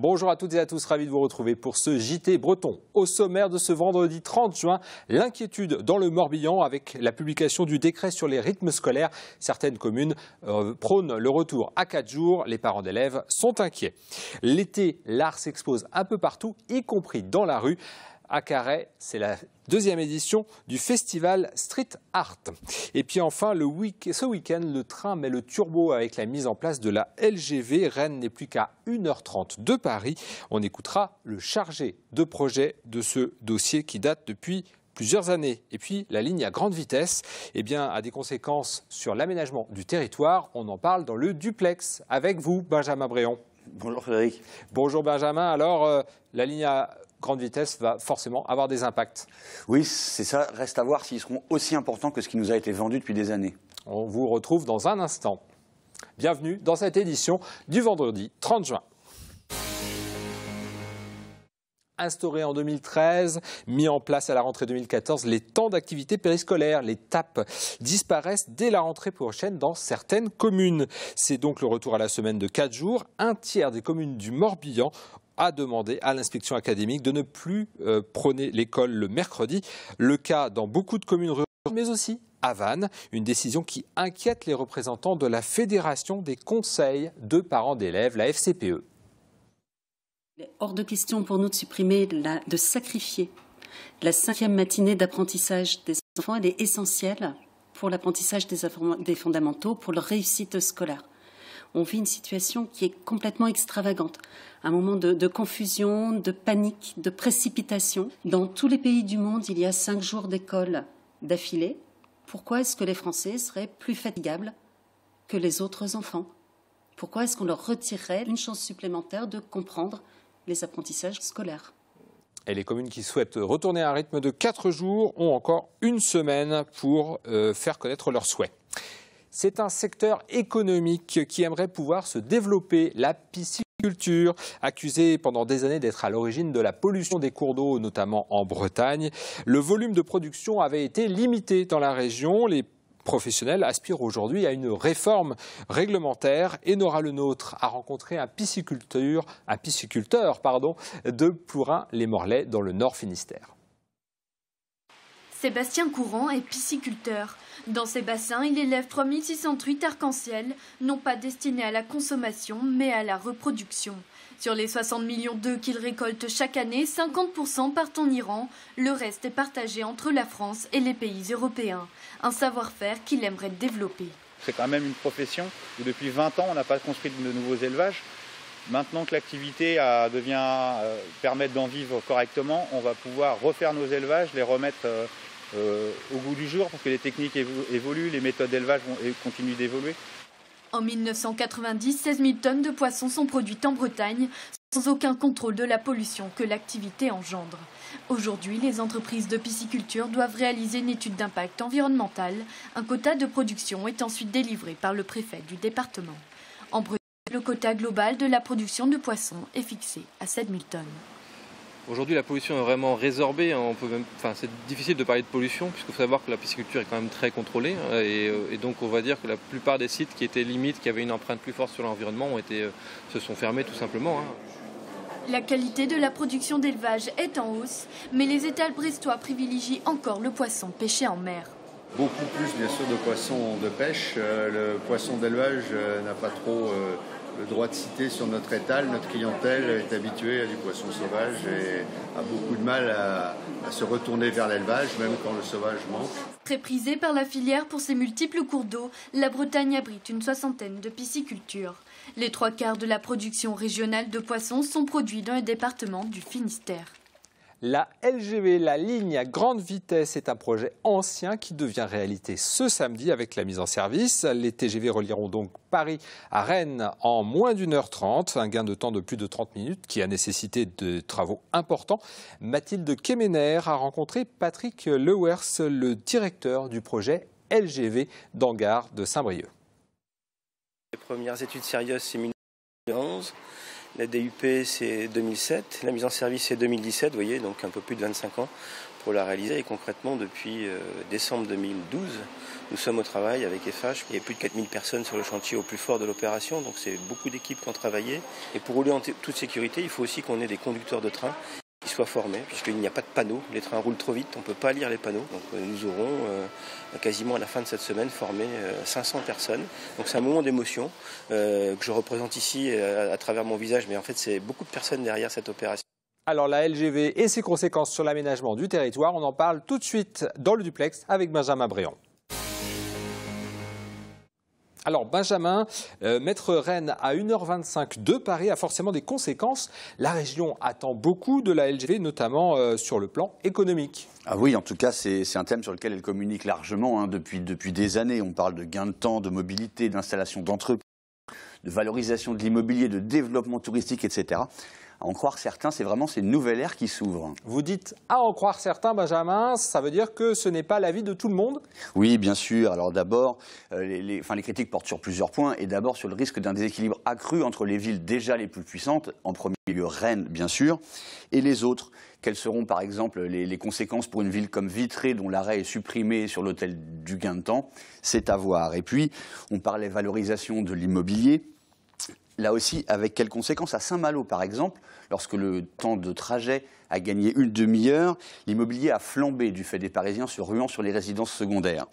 Bonjour à toutes et à tous, ravi de vous retrouver pour ce JT Breton. Au sommaire de ce vendredi 30 juin, l'inquiétude dans le Morbihan avec la publication du décret sur les rythmes scolaires. Certaines communes prônent le retour à 4 jours. Les parents d'élèves sont inquiets. L'été, l'art s'expose un peu partout, y compris dans la rue. À Carhaix, c'est la deuxième édition du festival Street Art. Et puis enfin, ce week-end, le train met le turbo avec la mise en place de la LGV. Rennes n'est plus qu'à 1h30 de Paris. On écoutera le chargé de projet de ce dossier qui date depuis plusieurs années. Et puis, la ligne à grande vitesse a des conséquences sur l'aménagement du territoire. On en parle dans le duplex avec vous, Benjamin Bréon. Bonjour Frédéric. Bonjour Benjamin. Alors, la ligne à grande vitesse va forcément avoir des impacts. Oui, c'est ça. Reste à voir s'ils seront aussi importants que ce qui nous a été vendu depuis des années. On vous retrouve dans un instant. Bienvenue dans cette édition du vendredi 30 juin. Instauré en 2013, mis en place à la rentrée 2014, les temps d'activité périscolaire, les TAP, disparaissent dès la rentrée prochaine dans certaines communes. C'est donc le retour à la semaine de 4 jours. Un tiers des communes du Morbihan a demandé à l'inspection académique de ne plus prôner l'école le mercredi. Le cas dans beaucoup de communes rurales, mais aussi à Vannes. Une décision qui inquiète les représentants de la Fédération des conseils de parents d'élèves, la FCPE. Il est hors de question pour nous de supprimer, de sacrifier la 5e matinée d'apprentissage des enfants. Elle est essentielle pour l'apprentissage des fondamentaux, pour leur réussite scolaire. On vit une situation qui est complètement extravagante, un moment de confusion, de panique, de précipitation. Dans tous les pays du monde, il y a 5 jours d'école d'affilée. Pourquoi est-ce que les Français seraient plus fatigables que les autres enfants? Pourquoi est-ce qu'on leur retirerait une chance supplémentaire de comprendre les apprentissages scolaires? Et les communes qui souhaitent retourner à un rythme de 4 jours ont encore une semaine pour faire connaître leurs souhaits. C'est un secteur économique qui aimerait pouvoir se développer, la pisciculture, accusée pendant des années d'être à l'origine de la pollution des cours d'eau, notamment en Bretagne. Le volume de production avait été limité dans la région. Les professionnels aspirent aujourd'hui à une réforme réglementaire et Nora Lenôtre a rencontré un pisciculteur de Plourin-les-Morlaix dans le Nord Finistère. Sébastien Courant est pisciculteur. Dans ses bassins, il élève 3600 truites arc-en-ciel, non pas destinées à la consommation, mais à la reproduction. Sur les 60 millions d'œufs qu'il récolte chaque année, 50% partent en Iran. Le reste est partagé entre la France et les pays européens. Un savoir-faire qu'il aimerait développer. C'est quand même une profession où depuis 20 ans, on n'a pas construit de nouveaux élevages. Maintenant que l'activité permet d'en vivre correctement, on va pouvoir refaire nos élevages, les remettre au goût du jour parce que les techniques évoluent, les méthodes d'élevage continuent d'évoluer. En 1990, 16 000 tonnes de poissons sont produites en Bretagne, sans aucun contrôle de la pollution que l'activité engendre. Aujourd'hui, les entreprises de pisciculture doivent réaliser une étude d'impact environnemental. Un quota de production est ensuite délivré par le préfet du département. En Bretagne, le quota global de la production de poissons est fixé à 7 000 tonnes. Aujourd'hui, la pollution est vraiment résorbée. C'est difficile de parler de pollution, puisqu'il faut savoir que la pisciculture est quand même très contrôlée. Et donc, on va dire que la plupart des sites qui étaient limites, qui avaient une empreinte plus forte sur l'environnement, se sont fermés tout simplement. La qualité de la production d'élevage est en hausse, mais les étals brestois privilégient encore le poisson pêché en mer. Beaucoup plus, bien sûr, de poissons de pêche. Le poisson d'élevage n'a pas trop le droit de citer sur notre étal. Notre clientèle est habituée à du poisson sauvage et a beaucoup de mal à se retourner vers l'élevage, même quand le sauvage manque. Très prisée par la filière pour ses multiples cours d'eau, la Bretagne abrite une 60aine de piscicultures. Les 3/4 de la production régionale de poissons sont produits dans le département du Finistère. La LGV, la ligne à grande vitesse, est un projet ancien qui devient réalité ce samedi avec la mise en service. Les TGV relieront donc Paris à Rennes en moins d'1h30, un gain de temps de plus de 30 minutes qui a nécessité de travaux importants. Mathilde Kemener a rencontré Patrick Lewers, le directeur du projet LGV d'Angard de Saint-Brieuc. Les premières études sérieuses, c'est 1911. La DUP, c'est 2007. La mise en service, c'est 2017, vous voyez, donc un peu plus de 25 ans pour la réaliser. Et concrètement, depuis décembre 2012, Nous sommes au travail avec FH. Il y a plus de 4000 personnes sur le chantier au plus fort de l'opération, donc c'est beaucoup d'équipes qui ont travaillé. Et pour rouler en toute sécurité, il faut aussi qu'on ait des conducteurs de train qui soient formés, puisqu'il n'y a pas de panneaux. Les trains roulent trop vite, on ne peut pas lire les panneaux. Donc nous aurons quasiment à la fin de cette semaine formé 500 personnes. Donc c'est un moment d'émotion que je représente ici à travers mon visage, mais en fait c'est beaucoup de personnes derrière cette opération. Alors la LGV et ses conséquences sur l'aménagement du territoire, on en parle tout de suite dans le duplex avec Benjamin Bréant. Alors Benjamin, mettre Rennes à 1h25 de Paris a forcément des conséquences. La région attend beaucoup de la LGV, notamment sur le plan économique. Ah oui, en tout cas, c'est un thème sur lequel elle communique largement depuis des années. On parle de gains de temps, de mobilité, d'installation d'entreprises, de valorisation de l'immobilier, de développement touristique, etc. À en croire certains, c'est vraiment ces nouvelles ères qui s'ouvrent. Vous dites à en croire certains, Benjamin, ça veut dire que ce n'est pas l'avis de tout le monde? Oui, bien sûr. Alors d'abord, les critiques portent sur plusieurs points, et d'abord sur le risque d'un déséquilibre accru entre les villes déjà les plus puissantes, en premier lieu Rennes, bien sûr, et les autres. Quelles seront par exemple les conséquences pour une ville comme Vitré, dont l'arrêt est supprimé sur l'autel du gain de temps? C'est à voir. Et puis, on parlait valorisation de l'immobilier. Là aussi, avec quelles conséquences? À Saint-Malo, par exemple, lorsque le temps de trajet a gagné une demi-heure, l'immobilier a flambé du fait des Parisiens se ruant sur les résidences secondaires.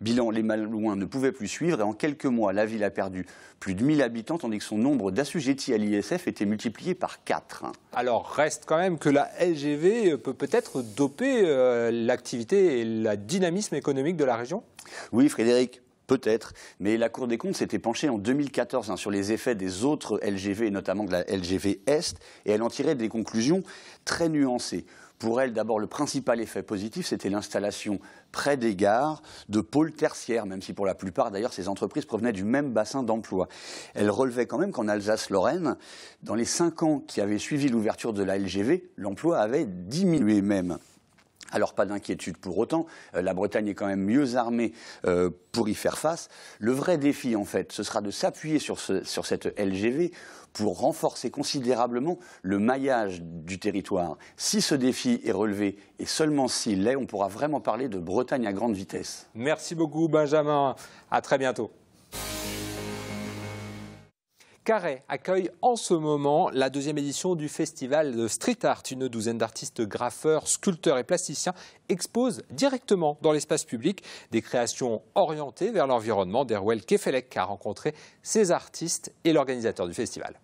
Bilan, les Malouins ne pouvaient plus suivre et en quelques mois, la ville a perdu plus de 1000 habitants, tandis que son nombre d'assujettis à l'ISF était multiplié par 4. Alors, reste quand même que la LGV peut peut-être doper l'activité et le dynamisme économique de la région? Oui, Frédéric. Peut-être, mais la Cour des comptes s'était penchée en 2014 sur les effets des autres LGV, et notamment de la LGV Est, et elle en tirait des conclusions très nuancées. Pour elle, d'abord, le principal effet positif, c'était l'installation près des gares de pôles tertiaires, même si pour la plupart, d'ailleurs, ces entreprises provenaient du même bassin d'emploi. Elle relevait quand même qu'en Alsace-Lorraine, dans les 5 ans qui avaient suivi l'ouverture de la LGV, l'emploi avait diminué même. Alors pas d'inquiétude pour autant, la Bretagne est quand même mieux armée pour y faire face. Le vrai défi en fait, ce sera de s'appuyer sur cette LGV pour renforcer considérablement le maillage du territoire. Si ce défi est relevé, et seulement s'il l'est, on pourra vraiment parler de Bretagne à grande vitesse. Merci beaucoup Benjamin, à très bientôt. Carhaix accueille en ce moment la 2e édition du festival de street art. Une douzaine d'artistes graffeurs, sculpteurs et plasticiens exposent directement dans l'espace public des créations orientées vers l'environnement. Derwell Kefelec a rencontré ces artistes et l'organisateur du festival.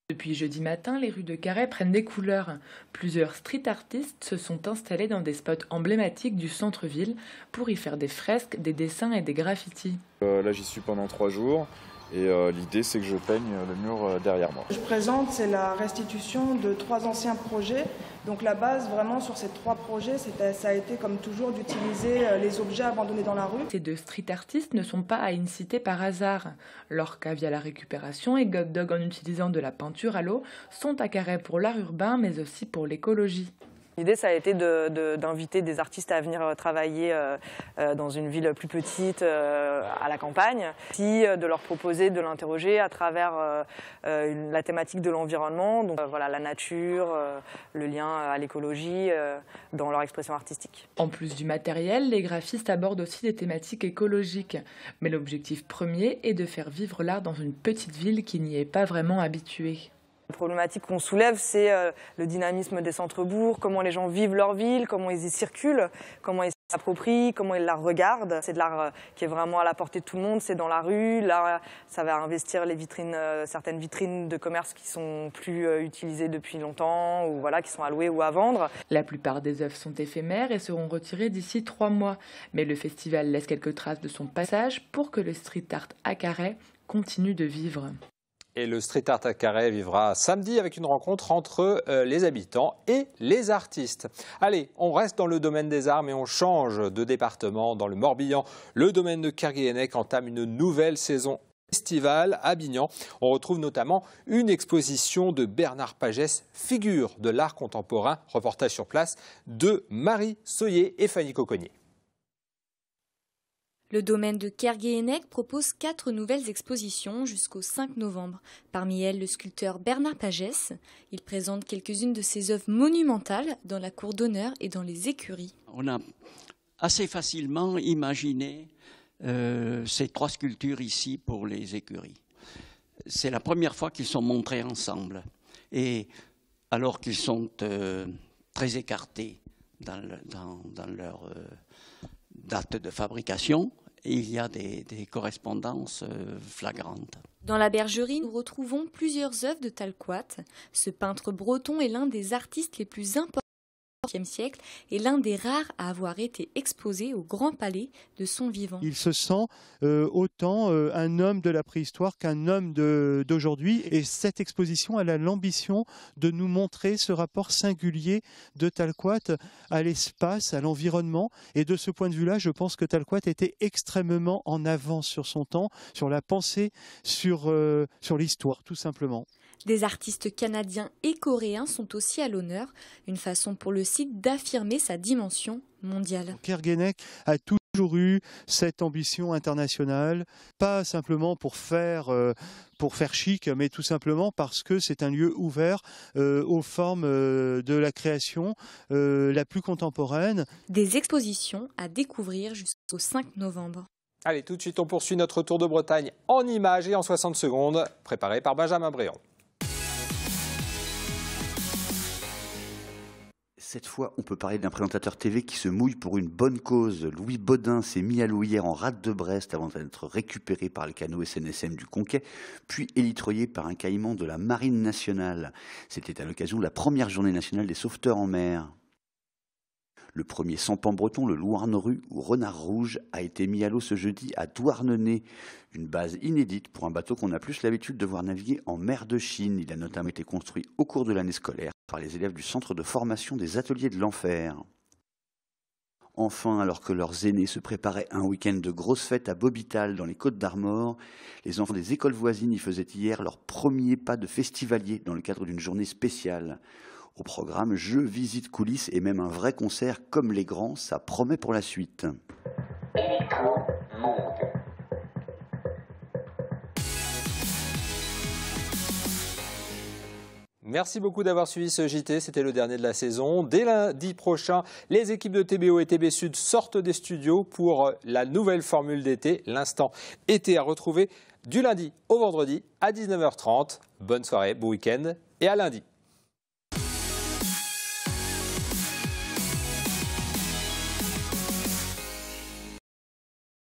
Depuis jeudi matin, les rues de Carhaix prennent des couleurs. Plusieurs street artistes se sont installés dans des spots emblématiques du centre-ville pour y faire des fresques, des dessins et des graffitis. Là, j'y suis pendant 3 jours. Et l'idée, c'est que je peigne le mur derrière moi. Je présente, c'est la restitution de 3 anciens projets. Donc la base, vraiment, sur ces 3 projets, ça a été, comme toujours, d'utiliser les objets abandonnés dans la rue. Ces 2 street artistes ne sont pas à inciter par hasard. Lorca via la récupération et God Dog en utilisant de la peinture à l'eau sont à Carhaix pour l'art urbain, mais aussi pour l'écologie. L'idée, ça a été d'inviter des artistes à venir travailler dans une ville plus petite, à la campagne, puis de leur proposer de l'interroger à travers la thématique de l'environnement, donc voilà, la nature, le lien à l'écologie dans leur expression artistique. En plus du matériel, les graphistes abordent aussi des thématiques écologiques. Mais l'objectif premier est de faire vivre l'art dans une petite ville qui n'y est pas vraiment habituée. La problématique qu'on soulève, c'est le dynamisme des centres-bourgs, comment les gens vivent leur ville, comment ils y circulent, comment ils s'approprient, comment ils la regardent. C'est de l'art qui est vraiment à la portée de tout le monde, c'est dans la rue. Là, ça va investir les vitrines, certaines vitrines de commerce qui sont plus utilisées depuis longtemps, ou voilà, qui sont à louer ou à vendre. La plupart des œuvres sont éphémères et seront retirées d'ici 3 mois. Mais le festival laisse quelques traces de son passage pour que le street art à Carhaix continue de vivre. Et le street art à Carhaix vivra samedi avec une rencontre entre les habitants et les artistes. Allez, on reste dans le domaine des arts, mais on change de département. Dans le Morbihan, le domaine de Kerguéhenec entame une nouvelle saison estivale à Bignan. On retrouve notamment une exposition de Bernard Pagès, figure de l'art contemporain. Reportage sur place de Marie Soyer et Fanny Cocognier. Le domaine de Kerguéhenec propose 4 nouvelles expositions jusqu'au 5 novembre. Parmi elles, le sculpteur Bernard Pagès. Il présente quelques-unes de ses œuvres monumentales dans la cour d'honneur et dans les écuries. On a assez facilement imaginer ces 3 sculptures ici pour les écuries. C'est la première fois qu'ils sont montrés ensemble. Et alors qu'ils sont très écartés dans leur date de fabrication, il y a des correspondances flagrantes. Dans la bergerie, nous retrouvons plusieurs œuvres de Talquat. Ce peintre breton est l'un des artistes les plus importants du XXe siècle et l'un des rares à avoir été exposé au Grand Palais de son vivant. Il se sent autant un homme de la préhistoire qu'un homme d'aujourd'hui. Et cette exposition, elle a l'ambition de nous montrer ce rapport singulier de Talquat à l'espace, à l'environnement. Et de ce point de vue-là, je pense que Talquat était extrêmement en avance sur son temps, sur la pensée, sur l'histoire, tout simplement. Des artistes canadiens et coréens sont aussi à l'honneur, une façon pour le site d'affirmer sa dimension mondiale. Kerguénec a toujours eu cette ambition internationale, pas simplement pour faire chic, mais tout simplement parce que c'est un lieu ouvert aux formes de la création la plus contemporaine. Des expositions à découvrir jusqu'au 5 novembre. Allez, tout de suite, on poursuit notre tour de Bretagne en images et en 60 secondes, préparé par Benjamin Bréant. Cette fois, on peut parler d'un présentateur TV qui se mouille pour une bonne cause. Louis Baudin s'est mis à l'eau hier en rade de Brest avant d'être récupéré par le canot SNSM du Conquet, puis élitreillé par un caïman de la Marine nationale. C'était à l'occasion de la première journée nationale des sauveteurs en mer. Le premier sampan breton, le Louarn-Rue ou Renard Rouge, a été mis à l'eau ce jeudi à Douarnenez, une base inédite pour un bateau qu'on a plus l'habitude de voir naviguer en mer de Chine. Il a notamment été construit au cours de l'année scolaire par les élèves du centre de formation des ateliers de l'enfer. Enfin, alors que leurs aînés se préparaient à un week-end de grosses fêtes à Bobital dans les Côtes-d'Armor, les enfants des écoles voisines y faisaient hier leur premier pas de festivalier dans le cadre d'une journée spéciale. Au programme, jeux, visites, coulisses et même un vrai concert comme les grands, ça promet pour la suite. Merci beaucoup d'avoir suivi ce JT, c'était le dernier de la saison. Dès lundi prochain, les équipes de TBO et TB Sud sortent des studios pour la nouvelle formule d'été, l'instant été à retrouver du lundi au vendredi à 19h30. Bonne soirée, bon week-end et à lundi.